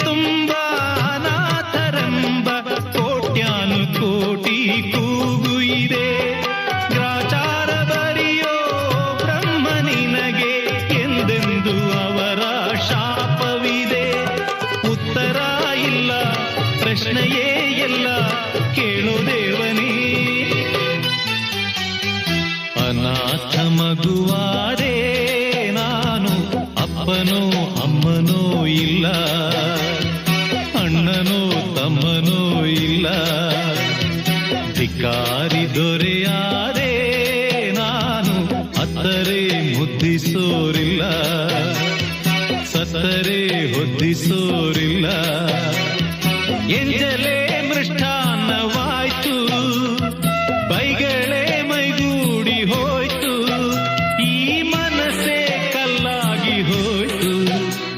ತುಂಬ ಅನಾಥರೆಂಬ ಕೋಟ್ಯಾನು ಕೋಟಿ ಕೂಗು ಇದೆ. ಗ್ರಾಚಾರ ಬರಿಯೋ ಬ್ರಹ್ಮ ನಿನಗೆ ಎಂದೆಂದು ಅವರ ಶಾಪವಿದೆ. ಉತ್ತರ ಇಲ್ಲ, ಪ್ರಶ್ನೆಯೇ ಎಲ್ಲ, ಕೇಳೋ ದೇವನೇ. ಅನಾಥ ಮಗುವಾದೆ ನಾನು, ಅಪ್ಪನೋ ಅಮ್ಮನೋ ಇಲ್ಲ, ಅಣ್ಣನೋ ತಮ್ಮನೋ ಇಲ್ಲ. ಧಿಕ್ಕಾರಿ ದೊರೆಯಾದೆ ನಾನು, ಅತ್ತರೆ ಮುದ್ದಿಸೋರಿಲ್ಲ, ಸತ್ತರೆ ಹೊದ್ದಿಸೋರಿಲ್ಲ. ಎಂಜಲೇ